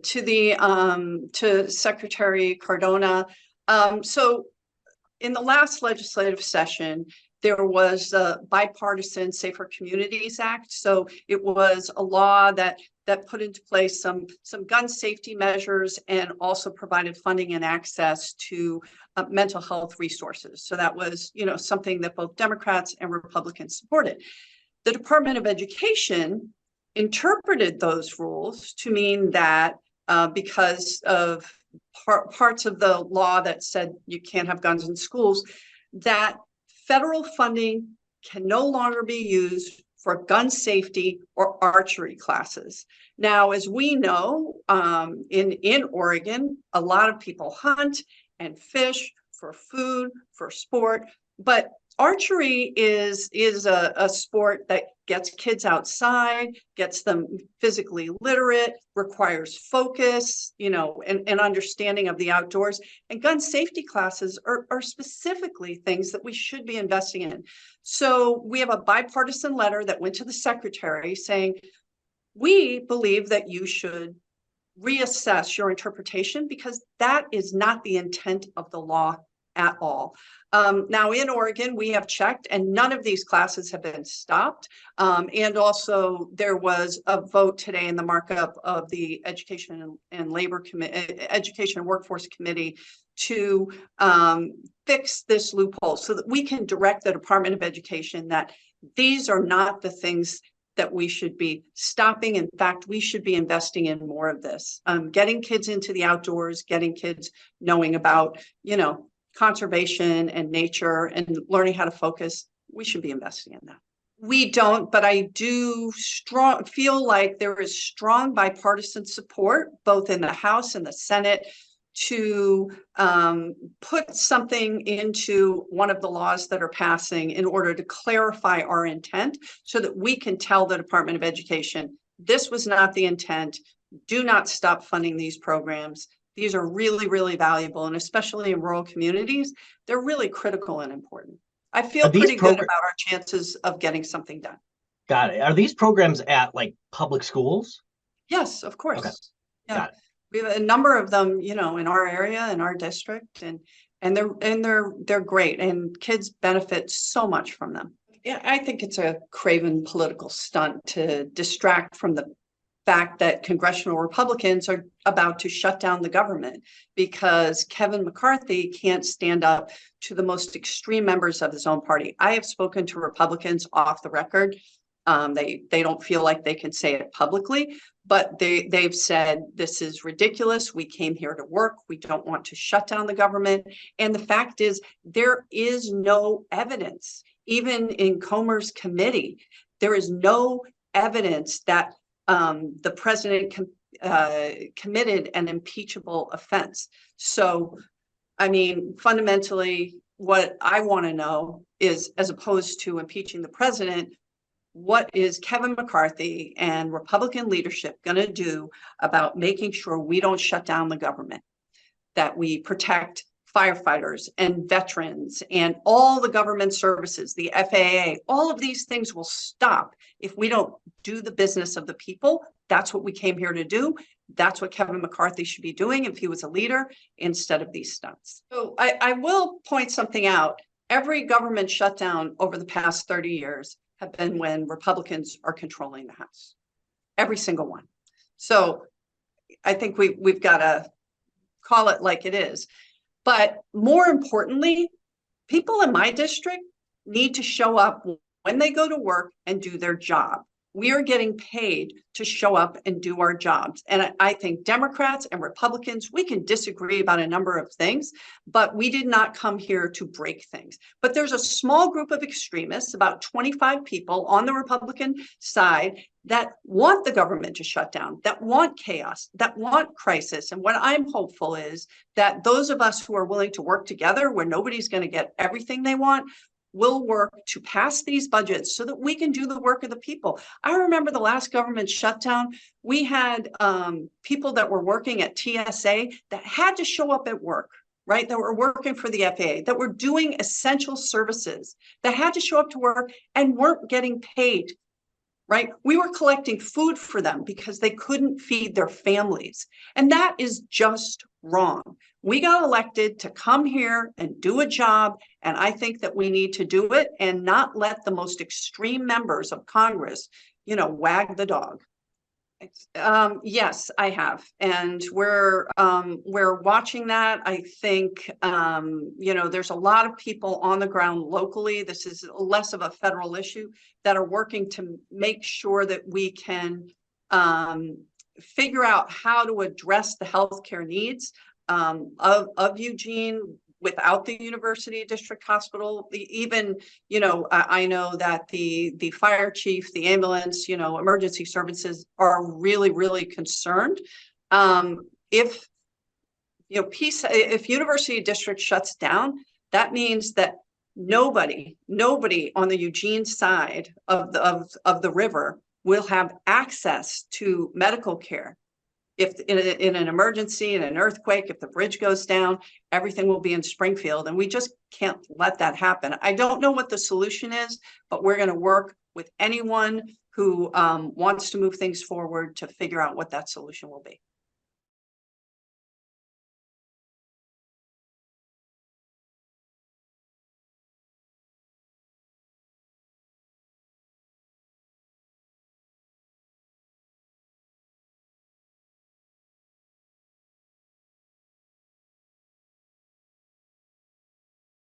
to the to Secretary Cardona. So in the last legislative session, there was a bipartisan Safer Communities Act. So it was a law that put into place some gun safety measures and also provided funding and access to mental health resources. So that was, something that both Democrats and Republicans supported. The Department of Education interpreted those rules to mean that because of parts of the law that said you can't have guns in schools, that federal funding can no longer be used for gun safety or archery classes. Now, as we know, in Oregon, a lot of people hunt and fish for food, for sport, but archery is a sport that gets kids outside, gets them physically literate, requires focus, and understanding of the outdoors. And gun safety classes are specifically things that we should be investing in. So we have a bipartisan letter that went to the secretary saying, we believe that you should reassess your interpretation because that is not the intent of the law at all. Now in Oregon, we have checked and none of these classes have been stopped. And also there was a vote today in the markup of the Education and Labor Committee, Education and Workforce Committee to fix this loophole so that we can direct the Department of Education that these are not the things that we should be stopping. In fact, we should be investing in more of this, getting kids into the outdoors, getting kids knowing about, conservation and nature and learning how to focus. We should be investing in that. We don't, but I do feel like there is strong bipartisan support, both in the House and the Senate, to put something into one of the laws that are passing in order to clarify our intent so that we can tell the Department of Education, this was not the intent. Do not stop funding these programs. These are really, really valuable, and especially in rural communities, they're really critical and important. I feel pretty good about our chances of getting something done. Got it. Are these programs at like public schools? Yes, of course. Okay. Yeah. Got it. We have a number of them, in our area, in our district, and they're great, and kids benefit so much from them. Yeah, I think it's a craven political stunt to distract from the fact that congressional Republicans are about to shut down the government because Kevin McCarthy can't stand up to the most extreme members of his own party. I have spoken to Republicans off the record. They don't feel like they can say it publicly, but they've said this is ridiculous. We came here to work. We don't want to shut down the government. And the fact is, there is no evidence, even in Comer's committee, there is no evidence that the president committed an impeachable offense. So, I mean, fundamentally, what I want to know is, as opposed to impeaching the president, what is Kevin McCarthy and Republican leadership going to do about making sure we don't shut down the government, that we protect firefighters and veterans and all the government services, the FAA, all of these things will stop if we don't do the business of the people. That's what we came here to do. That's what Kevin McCarthy should be doing if he was a leader, instead of these stunts. So I will point something out. Every government shutdown over the past 30 years have been when Republicans are controlling the House. Every single one. So I think we've got to call it like it is. But more importantly, people in my district need to show up when they go to work and do their job. We are getting paid to show up and do our jobs. And I think Democrats and Republicans, we can disagree about a number of things, but we did not come here to break things. But there's a small group of extremists, about 25 people on the Republican side, that want the government to shut down, that want chaos, that want crisis. And what I'm hopeful is that those of us who are willing to work together, where nobody's going to get everything they want, will work to pass these budgets so that we can do the work of the people. I remember the last government shutdown, we had people that were working at TSA that had to show up at work, right? That were working for the FAA, that were doing essential services, that had to show up to work and weren't getting paid. right? We were collecting food for them because they couldn't feed their families. And that is just wrong. We got elected to come here and do a job. And I think that we need to do it and not let the most extreme members of Congress, wag the dog. Yes, I have. And we're watching that. I think, there's a lot of people on the ground locally. This is less of a federal issue that are working to make sure that we can figure out how to address the healthcare needs of Eugene without the University District Hospital. Even, I know that the fire chief, the ambulance, emergency services are really, really concerned. If University District shuts down, that means that nobody on the Eugene side of the river will have access to medical care. If in an emergency, in an earthquake, if the bridge goes down, everything will be in Springfield, and we just can't let that happen. I don't know what the solution is, but we're going to work with anyone who wants to move things forward to figure out what that solution will be.